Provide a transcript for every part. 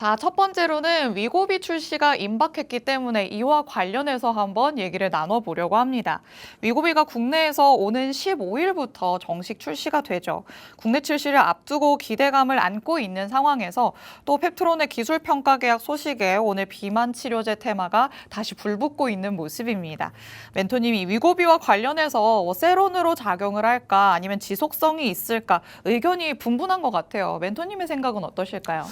자, 첫 번째로는 위고비 출시가 임박했기 때문에 이와 관련해서 한번 얘기를 나눠보려고 합니다. 위고비가 국내에서 오는 15일부터 정식 출시가 되죠. 국내 출시를 앞두고 기대감을 안고 있는 상황에서 또 펩트론의 기술평가 계약 소식에 오늘 비만 치료제 테마가 다시 불붙고 있는 모습입니다. 멘토님이 위고비와 관련해서 세론으로 작용을 할까 아니면 지속성이 있을까 의견이 분분한 것 같아요. 멘토님의 생각은 어떠실까요?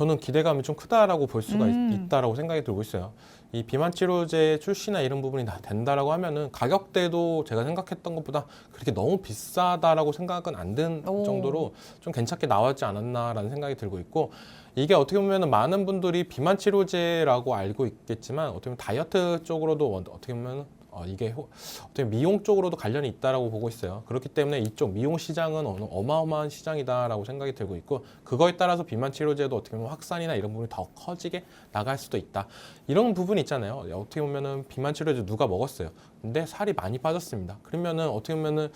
저는 기대감이 좀 크다라고 볼 수가 음. 있다라고 생각이 들고 있어요. 이 비만 치료제 출시나 이런 부분이 다 된다라고 하면은 가격대도 제가 생각했던 것보다 그렇게 너무 비싸다라고 생각은 안 든 오. 정도로 좀 괜찮게 나왔지 않았나라는 생각이 들고 있고, 이게 어떻게 보면은 많은 분들이 비만 치료제라고 알고 있겠지만 어떻게 보면 다이어트 쪽으로도 어떻게 보면 이게 어떻게 미용 쪽으로도 관련이 있다라고 보고 있어요. 그렇기 때문에 이쪽 미용 시장은 어마어마한 시장이다라고 생각이 들고 있고, 그거에 따라서 비만 치료제도 어떻게 보면 확산이나 이런 부분이 더 커지게 나갈 수도 있다. 이런 부분이 있잖아요. 어떻게 보면은 비만 치료제 누가 먹었어요. 근데 살이 많이 빠졌습니다. 그러면은 어떻게 보면은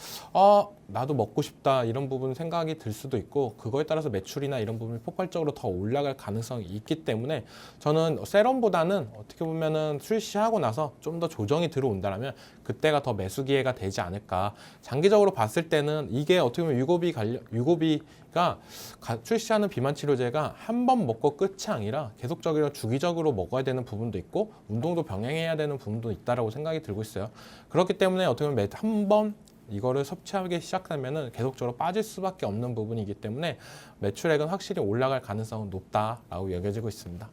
나도 먹고 싶다 이런 부분 생각이 들 수도 있고, 그거에 따라서 매출이나 이런 부분이 폭발적으로 더 올라갈 가능성이 있기 때문에 저는 세럼보다는 어떻게 보면은 출시하고 나서 좀 더 조정이 들어온다면 그때가 더 매수 기회가 되지 않을까. 장기적으로 봤을 때는 이게 어떻게 보면 유고비가 출시하는 비만 치료제가 한 번 먹고 끝이 아니라 계속적으로 주기적으로 먹어야 되는 부분도 있고 운동도 병행해야 되는 부분도 있다라고 생각이 들고 있어요. 그렇기 때문에 어떻게 보면 한 번 이거를 섭취하기 시작하면은 계속적으로 빠질 수밖에 없는 부분이기 때문에 매출액은 확실히 올라갈 가능성은 높다라고 여겨지고 있습니다.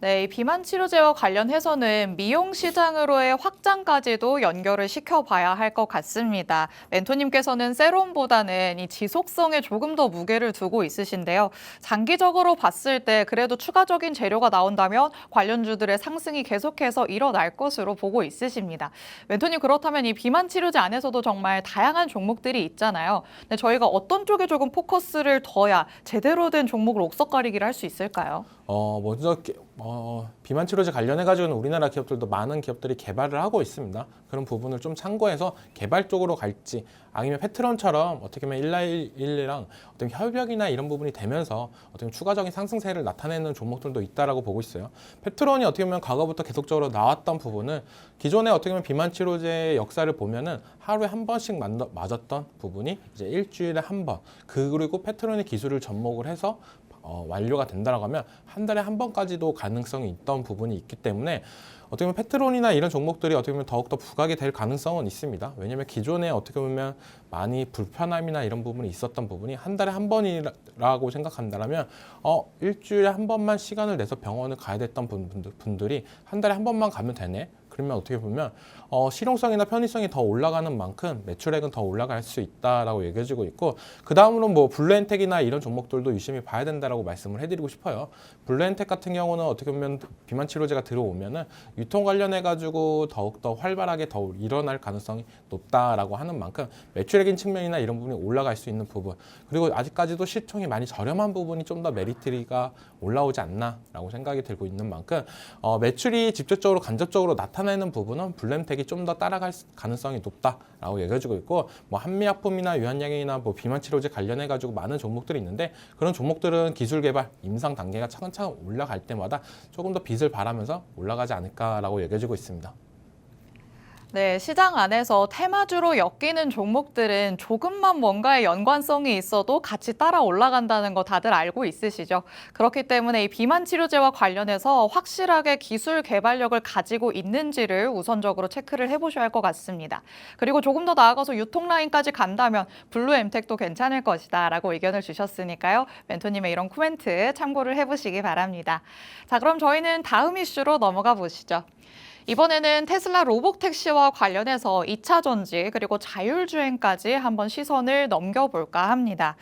네, 이 비만 치료제와 관련해서는 미용 시장으로의 확장까지도 연결을 시켜봐야 할 것 같습니다. 멘토님께서는 세럼보다는 이 지속성에 조금 더 무게를 두고 있으신데요. 장기적으로 봤을 때 그래도 추가적인 재료가 나온다면 관련주들의 상승이 계속해서 일어날 것으로 보고 있으십니다. 멘토님, 그렇다면 이 비만 치료제 안에서도 정말 다양한 종목들이 있잖아요. 근데 저희가 어떤 쪽에 조금 포커스를 둬야 제대로 된 종목을 옥석가리기를 할 수 있을까요? 먼저 비만 치료제 관련해 가지고는 우리나라 기업들도 많은 기업들이 개발을 하고 있습니다. 그런 부분을 좀 참고해서 개발 쪽으로 갈지, 아니면 페트론처럼 어떻게 보면 111이랑 어떤 협약이나 이런 부분이 되면서 어떻게 보면 추가적인 상승세를 나타내는 종목들도 있다라고 보고 있어요. 페트론이 어떻게 보면 과거부터 계속적으로 나왔던 부분을 기존에 어떻게 보면 비만 치료제의 역사를 보면은 하루에 한 번씩 맞았던 부분이 이제 일주일에 한 번, 그리고 페트론의 기술을 접목을 해서 완료가 된다라고 하면 한 달에 한 번까지도 가능성이 있던 부분이 있기 때문에 어떻게 보면 페트론이나 이런 종목들이 어떻게 보면 더욱더 부각이 될 가능성은 있습니다. 왜냐하면 기존에 어떻게 보면 많이 불편함이나 이런 부분이 있었던 부분이 한 달에 한 번이라고 생각한다면 일주일에 한 번만 시간을 내서 병원을 가야 됐던 분들이 한 달에 한 번만 가면 되네. 그러면 어떻게 보면 실용성이나 편의성이 더 올라가는 만큼 매출액은 더 올라갈 수 있다라고 얘기해지고 있고, 그 다음으로 뭐 블루엔텍이나 이런 종목들도 유심히 봐야 된다라고 말씀을 해드리고 싶어요. 블루엔텍 같은 경우는 어떻게 보면 비만 치료제가 들어오면은 유통 관련해 가지고 더욱더 활발하게 더 일어날 가능성이 높다라고 하는 만큼 매출액인 측면이나 이런 부분이 올라갈 수 있는 부분, 그리고 아직까지도 시총이 많이 저렴한 부분이 좀 더 메리트가 올라오지 않나라고 생각이 들고 있는 만큼 매출이 직접적으로 간접적으로 나타내는 부분은 블루엔텍이 좀 더 따라갈 가능성이 높다라고 여겨지고 있고, 뭐 한미약품이나 유한양행이나 뭐 비만 치료제 관련해 가지고 많은 종목들이 있는데, 그런 종목들은 기술 개발 임상 단계가 차근차근 올라갈 때마다 조금 더 빛을 발하면서 올라가지 않을까라고 여겨지고 있습니다. 네, 시장 안에서 테마주로 엮이는 종목들은 조금만 뭔가의 연관성이 있어도 같이 따라 올라간다는 거 다들 알고 있으시죠? 그렇기 때문에 이 비만 치료제와 관련해서 확실하게 기술 개발력을 가지고 있는지를 우선적으로 체크를 해보셔야 할 것 같습니다. 그리고 조금 더 나아가서 유통 라인까지 간다면 블루엠텍도 괜찮을 것이다 라고 의견을 주셨으니까요. 멘토님의 이런 코멘트 참고를 해보시기 바랍니다. 자, 그럼 저희는 다음 이슈로 넘어가 보시죠. 이번에는 테슬라 로보택시와 관련해서 2차 전지 그리고 자율주행까지 한번 시선을 넘겨볼까 합니다.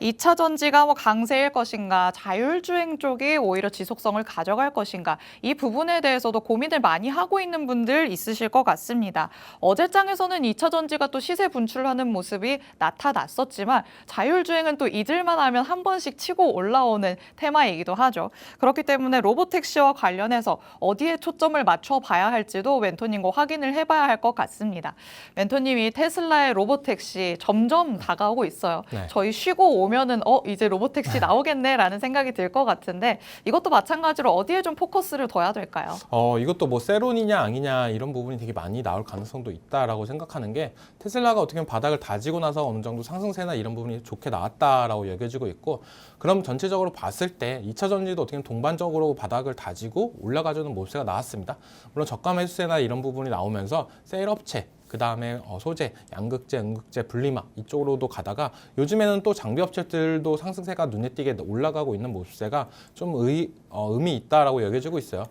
2차 전지가 강세일 것인가, 자율주행 쪽이 오히려 지속성을 가져갈 것인가, 이 부분에 대해서도 고민을 많이 하고 있는 분들 있으실 것 같습니다. 어제장에서는 2차 전지가 또 시세 분출하는 모습이 나타났었지만 자율주행은 또 잊을만 하면 한 번씩 치고 올라오는 테마이기도 하죠. 그렇기 때문에 로보택시와 관련해서 어디에 초점을 맞춰봐야 할지도 멘토님과 확인을 해봐야 할 것 같습니다. 멘토님이 테슬라의 로보택시 점점 다가오고 있어요. 네. 저희 쉬고 오면은 이제 로보택시 나오겠네라는 생각이 들 것 같은데 이것도 마찬가지로 어디에 좀 포커스를 둬야 될까요? 이것도 뭐 세론이냐 아니냐 이런 부분이 되게 많이 나올 가능성도 있다라고 생각하는 게 테슬라가 어떻게 보면 바닥을 다지고 나서 어느 정도 상승세나 이런 부분이 좋게 나왔다라고 여겨지고 있고 그럼 전체적으로 봤을 때 2차 전지도 어떻게 보면 동반적으로 바닥을 다지고 올라가주는 모습이 나왔습니다. 물론 저가 매수세나 이런 부분이 나오면서 세일업체 그 다음에 소재, 양극재, 음극재, 분리막 이쪽으로도 가다가 요즘에는 또 장비 업체들도 상승세가 눈에 띄게 올라가고 있는 모습세가 좀 의미 있다라고 여겨지고 있어요.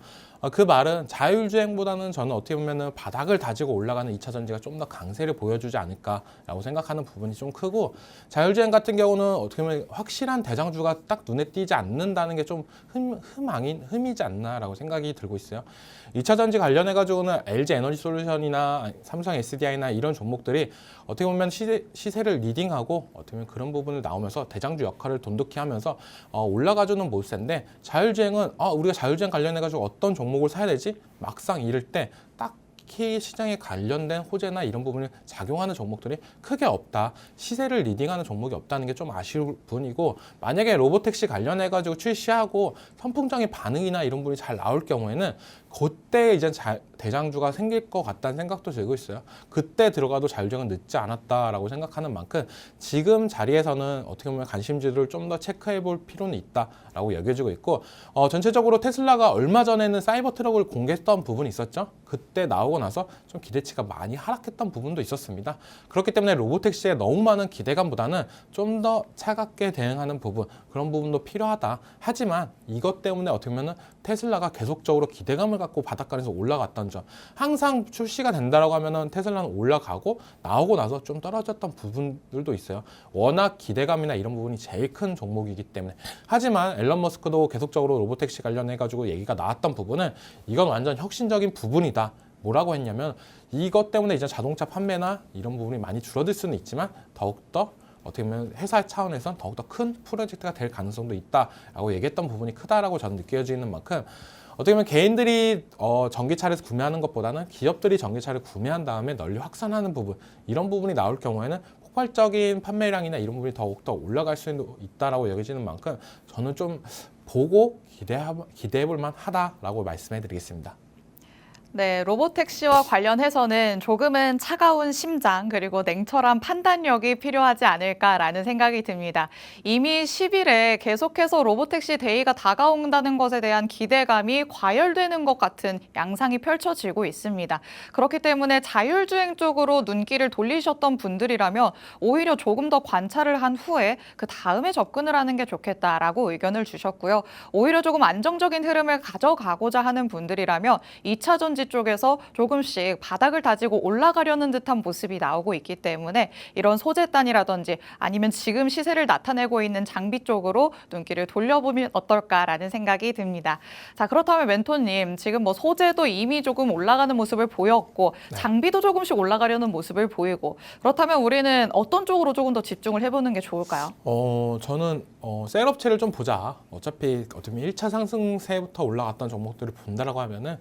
그 말은 자율주행보다는 저는 어떻게 보면은 바닥을 다지고 올라가는 2차 전지가 좀 더 강세를 보여주지 않을까라고 생각하는 부분이 좀 크고 자율주행 같은 경우는 어떻게 보면 확실한 대장주가 딱 눈에 띄지 않는다는 게 좀 흠이지 않나라고 생각이 들고 있어요. 2차 전지 관련해 가지고는 LG 에너지 솔루션이나 삼성 SDI나 이런 종목들이 어떻게 보면 시세를 리딩하고 어떻게 보면 그런 부분을 나오면서 대장주 역할을 돈독히 하면서 올라가주는 모습인데 자율주행은 우리가 자율주행 관련해 가지고 어떤 종목을 사야 되지? 막상 이럴 때 딱히 시장에 관련된 호재나 이런 부분이 작용하는 종목들이 크게 없다. 시세를 리딩하는 종목이 없다는 게 좀 아쉬울 뿐이고 만약에 로보택시 관련해 가지고 출시하고 선풍적인 반응이나 이런 부분이 잘 나올 경우에는 그때 이제 대장주가 생길 것 같다는 생각도 들고 있어요. 그때 들어가도 자율주행은 늦지 않았다라고 생각하는 만큼 지금 자리에서는 어떻게 보면 관심주들을 좀 더 체크해 볼 필요는 있다라고 여겨지고 있고 전체적으로 테슬라가 얼마 전에는 사이버 트럭을 공개했던 부분이 있었죠. 그때 나오고 나서 좀 기대치가 많이 하락했던 부분도 있었습니다. 그렇기 때문에 로보택시에 너무 많은 기대감보다는 좀 더 차갑게 대응하는 부분 그런 부분도 필요하다. 하지만 이것 때문에 어떻게 보면 테슬라가 계속적으로 기대감을 갖고 바닥권에서 올라갔던 점 항상 출시가 된다라고 하면은 테슬라는 올라가고 나오고 나서 좀 떨어졌던 부분들도 있어요. 워낙 기대감이나 이런 부분이 제일 큰 종목이기 때문에 하지만 앨런 머스크도 계속적으로 로보택시 관련해 가지고 얘기가 나왔던 부분은 이건 완전 혁신적인 부분이다. 뭐라고 했냐면 이것 때문에 이제 자동차 판매나 이런 부분이 많이 줄어들 수는 있지만 더욱더 어떻게 보면 회사 차원에선 더욱더 큰 프로젝트가 될 가능성도 있다라고 얘기했던 부분이 크다라고 저는 느껴지는 만큼 어떻게 보면 개인들이 전기차를 구매하는 것보다는 기업들이 전기차를 구매한 다음에 널리 확산하는 부분 이런 부분이 나올 경우에는 폭발적인 판매량이나 이런 부분이 더욱더 올라갈 수 있다라고 여겨지는 만큼 저는 좀 보고 기대해 볼 만하다라고 말씀해 드리겠습니다. 네, 로보택시와 관련해서는 조금은 차가운 심장 그리고 냉철한 판단력이 필요하지 않을까라는 생각이 듭니다. 이미 10일에 계속해서 로보택시 데이가 다가온다는 것에 대한 기대감이 과열되는 것 같은 양상이 펼쳐지고 있습니다. 그렇기 때문에 자율주행 쪽으로 눈길을 돌리셨던 분들이라면 오히려 조금 더 관찰을 한 후에 그 다음에 접근을 하는 게 좋겠다라고 의견을 주셨고요. 오히려 조금 안정적인 흐름을 가져가고자 하는 분들이라면 2차 전지 쪽에서 조금씩 바닥을 다지고 올라가려는 듯한 모습이 나오고 있기 때문에 이런 소재단이라든지 아니면 지금 시세를 나타내고 있는 장비 쪽으로 눈길을 돌려보면 어떨까라는 생각이 듭니다. 자, 그렇다면 멘토님, 지금 뭐 소재도 이미 조금 올라가는 모습을 보였고 장비도 조금씩 올라가려는 모습을 보이고 그렇다면 우리는 어떤 쪽으로 조금 더 집중을 해보는 게 좋을까요? 저는 셀업체를 좀 보자. 어차피 어떻게 보면 1차 상승세부터 올라갔던 종목들을 본다라고 하면은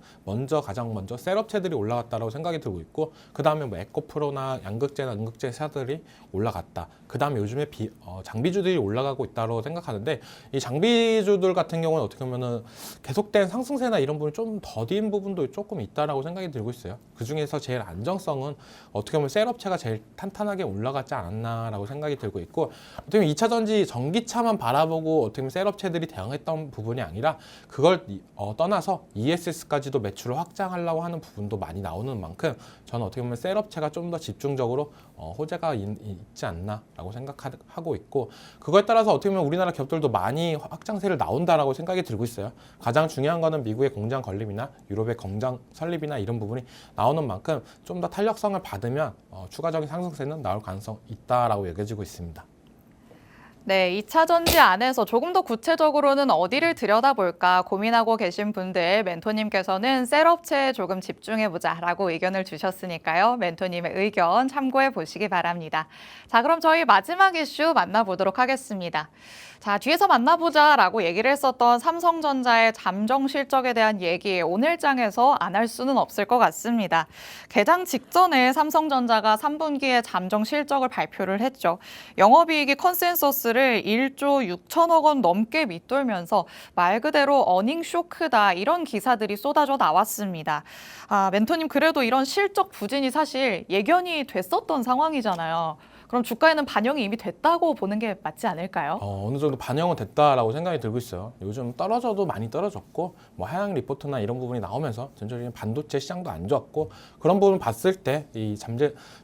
가장 먼저 셀업체들이 올라갔다라고 생각이 들고 있고 그 다음에 뭐 에코프로나 양극재나 음극재 사들이 올라갔다. 그 다음에 요즘에 장비주들이 올라가고 있다고 생각하는데 이 장비주들 같은 경우는 어떻게 보면은 계속된 상승세나 이런 부분이 좀 더딘 부분도 조금 있다라고 생각이 들고 있어요. 그 중에서 제일 안정성은 어떻게 보면 셀업체가 제일 탄탄하게 올라갔지 않았나라고 생각이 들고 있고 어떻게 보면 2차 전지 전기차만 바라보고 어떻게 보면 셀업체들이 대응했던 부분이 아니라 그걸 떠나서 ESS까지도 매출을 확장하려고 하는 부분도 많이 나오는 만큼 저는 어떻게 보면 셀업체가 좀 더 집중적으로 호재가 있지 않나라고 생각하고 있고 그거에 따라서 어떻게 보면 우리나라 기업들도 많이 확장세를 나온다라고 생각이 들고 있어요. 가장 중요한 거는 미국의 공장 건립이나 유럽의 공장 설립이나 이런 부분이 나오는 만큼 좀 더 탄력성을 받으면 추가적인 상승세는 나올 가능성 있다라고 여겨지고 있습니다. 네, 2차 전지 안에서 조금 더 구체적으로는 어디를 들여다볼까 고민하고 계신 분들 멘토님께서는 셀업체에 조금 집중해보자라고 의견을 주셨으니까요. 멘토님의 의견 참고해 보시기 바랍니다. 자, 그럼 저희 마지막 이슈 만나보도록 하겠습니다. 자, 뒤에서 만나보자라고 얘기를 했었던 삼성전자의 잠정 실적에 대한 얘기 오늘 장에서 안 할 수는 없을 것 같습니다. 개장 직전에 삼성전자가 3분기에 잠정 실적을 발표를 했죠. 영업이익이 컨센서스를 1조 6천억 원 넘게 밑돌면서 말 그대로 어닝 쇼크다 이런 기사들이 쏟아져 나왔습니다. 멘토님 그래도 이런 실적 부진이 사실 예견이 됐었던 상황이잖아요. 그럼 주가에는 반영이 이미 됐다고 보는 게 맞지 않을까요? 어느 정도 반영은 됐다라고 생각이 들고 있어요. 요즘 떨어져도 많이 떨어졌고 뭐 하향 리포트나 이런 부분이 나오면서 전체적인 반도체 시장도 안 좋았고 그런 부분 봤을 때 이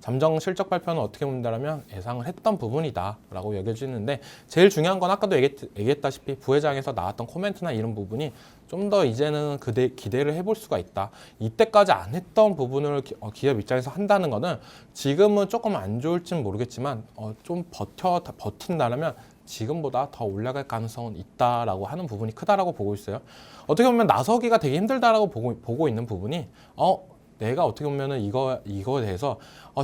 잠정 실적 발표는 어떻게 본다면 예상을 했던 부분이다라고 여겨지는데 제일 중요한 건 아까도 얘기했다시피 부회장에서 나왔던 코멘트나 이런 부분이 좀 더 이제는 기대를 해볼 수가 있다. 이때까지 안 했던 부분을 기업 입장에서 한다는 거는 지금은 조금 안 좋을지는 모르겠지만 좀 버틴다면 지금보다 더 올라갈 가능성은 있다라고 하는 부분이 크다라고 보고 있어요. 어떻게 보면 나서기가 되게 힘들다라고 보고 있는 부분이 내가 어떻게 보면은 이거에 대해서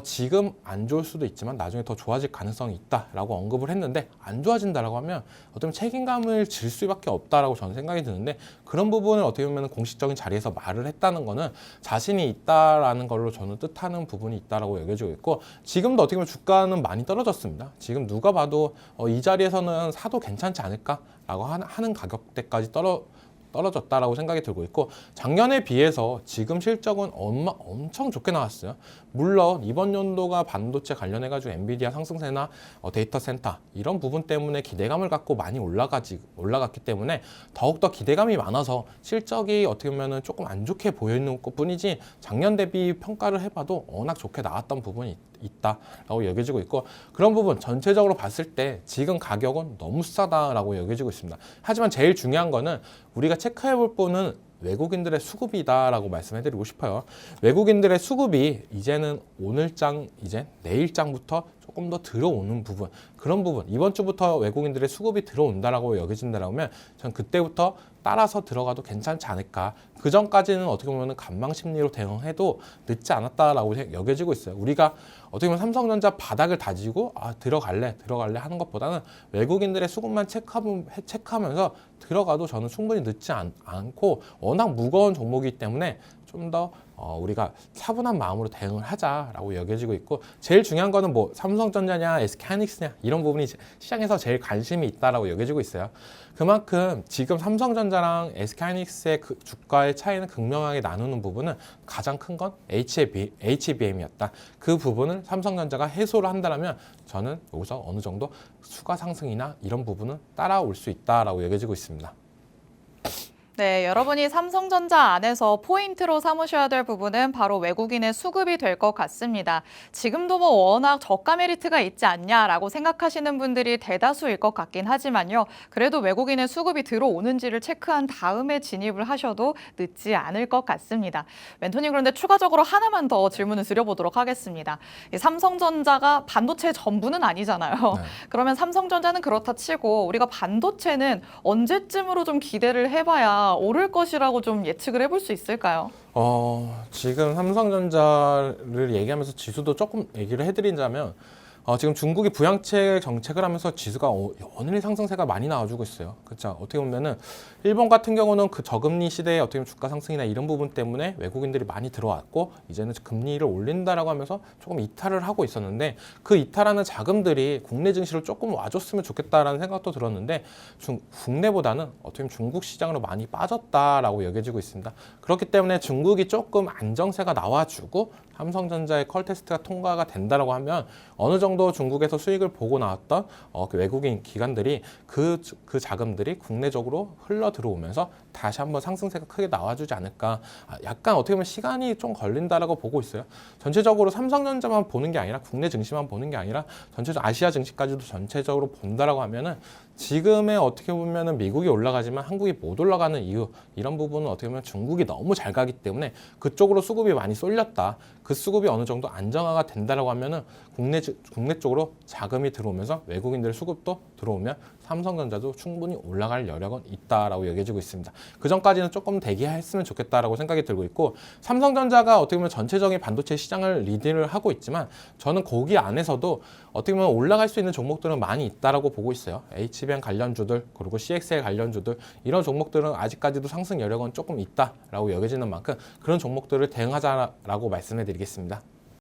지금 안 좋을 수도 있지만 나중에 더 좋아질 가능성이 있다라고 언급을 했는데 안 좋아진다라고 하면 어떤 책임감을 질 수밖에 없다라고 저는 생각이 드는데 그런 부분을 어떻게 보면 공식적인 자리에서 말을 했다는 거는 자신이 있다라는 걸로 저는 뜻하는 부분이 있다라고 여겨지고 있고 지금도 어떻게 보면 주가는 많이 떨어졌습니다. 지금 누가 봐도 이 자리에서는 사도 괜찮지 않을까라고 하는 가격대까지 떨어졌다라고 생각이 들고 있고 작년에 비해서 지금 실적은 엄청 좋게 나왔어요. 물론 이번 연도가 반도체 관련해가지고 엔비디아 상승세나 데이터 센터 이런 부분 때문에 기대감을 갖고 많이 올라갔기 때문에 더욱더 기대감이 많아서 실적이 어떻게 보면 조금 안 좋게 보이는 것뿐이지 작년 대비 평가를 해봐도 워낙 좋게 나왔던 부분이 있다라고 여겨지고 있고 그런 부분 전체적으로 봤을 때 지금 가격은 너무 싸다라고 여겨지고 있습니다. 하지만 제일 중요한 거는 우리가 체크해 볼 부분은 외국인들의 수급이다라고 말씀해드리고 싶어요. 외국인들의 수급이 이제는 오늘장 이제 내일장부터 조금 더 들어오는 부분 그런 부분 이번 주부터 외국인들의 수급이 들어온다라고 여겨진다면 전 그때부터 따라서 들어가도 괜찮지 않을까. 그 전까지는 어떻게 보면 간망 심리로 대응해도 늦지 않았다라고 여겨지고 있어요. 우리가 어떻게 보면 삼성전자 바닥을 다지고 들어갈래 하는 것보다는 외국인들의 수급만 체크하면서 들어가도 저는 충분히 늦지 않고 워낙 무거운 종목이기 때문에 좀 더 우리가 차분한 마음으로 대응을 하자라고 여겨지고 있고 제일 중요한 거는 뭐 삼성전자냐 SK하이닉스냐 이런 부분이 시장에서 제일 관심이 있다라고 여겨지고 있어요. 그만큼 지금 삼성전자랑 SK하이닉스의 그 주가의 차이는 극명하게 나누는 부분은 가장 큰 건 HBM이었다. 그 부분을 삼성전자가 해소를 한다면 저는 여기서 어느 정도 추가 상승이나 이런 부분은 따라올 수 있다라고 여겨지고 있습니다. 네, 여러분이 삼성전자 안에서 포인트로 삼으셔야 될 부분은 바로 외국인의 수급이 될 것 같습니다. 지금도 뭐 워낙 저가 메리트가 있지 않냐라고 생각하시는 분들이 대다수일 것 같긴 하지만요. 그래도 외국인의 수급이 들어오는지를 체크한 다음에 진입을 하셔도 늦지 않을 것 같습니다. 멘토님 그런데 추가적으로 하나만 더 질문을 드려보도록 하겠습니다. 이 삼성전자가 반도체의 전부는 아니잖아요. 네. 그러면 삼성전자는 그렇다 치고 우리가 반도체는 언제쯤으로 좀 기대를 해봐야 오를 것이라고 좀 예측을 해볼 수 있을까요? 지금 삼성전자를 얘기하면서 지수도 조금 얘기를 해드리자면 지금 중국이 부양책 정책을 하면서 지수가 연일 상승세가 많이 나와주고 있어요. 그렇죠. 어떻게 보면은 일본 같은 경우는 그 저금리 시대에 어떻게 보면 주가 상승이나 이런 부분 때문에 외국인들이 많이 들어왔고 이제는 금리를 올린다라고 하면서 조금 이탈을 하고 있었는데 그 이탈하는 자금들이 국내 증시로 조금 와줬으면 좋겠다라는 생각도 들었는데 국내보다는 어떻게 보면 중국 시장으로 많이 빠졌다라고 여겨지고 있습니다. 그렇기 때문에 중국이 조금 안정세가 나와주고 삼성전자의 컬 테스트가 통과가 된다라고 하면 어느 정도 중국에서 수익을 보고 나왔던 그 외국인 기관들이 그 자금들이 국내적으로 흘러 들어오면서 다시 한번 상승세가 크게 나와주지 않을까. 약간 어떻게 보면 시간이 좀 걸린다라고 보고 있어요. 전체적으로 삼성전자만 보는 게 아니라 국내 증시만 보는 게 아니라 전체적으로 아시아 증시까지도 전체적으로 본다라고 하면은 지금의 어떻게 보면은 미국이 올라가지만 한국이 못 올라가는 이유 이런 부분은 어떻게 보면 중국이 너무 잘 가기 때문에 그쪽으로 수급이 많이 쏠렸다. 그 수급이 어느 정도 안정화가 된다라고 하면은 국내 쪽으로 자금이 들어오면서 외국인들 수급도 들어오면 삼성전자도 충분히 올라갈 여력은 있다라고 여겨지고 있습니다. 그 전까지는 조금 대기했으면 좋겠다라고 생각이 들고 있고, 삼성전자가 어떻게 보면 전체적인 반도체 시장을 리드를 하고 있지만 저는 거기 안에서도 어떻게 보면 올라갈 수 있는 종목들은 많이 있다라고 보고 있어요. HBM 관련주들 그리고 CXL 관련주들 이런 종목들은 아직까지도 상승 여력은 조금 있다라고 여겨지는 만큼 그런 종목들을 대응하자라고 말씀해 드리겠습니다.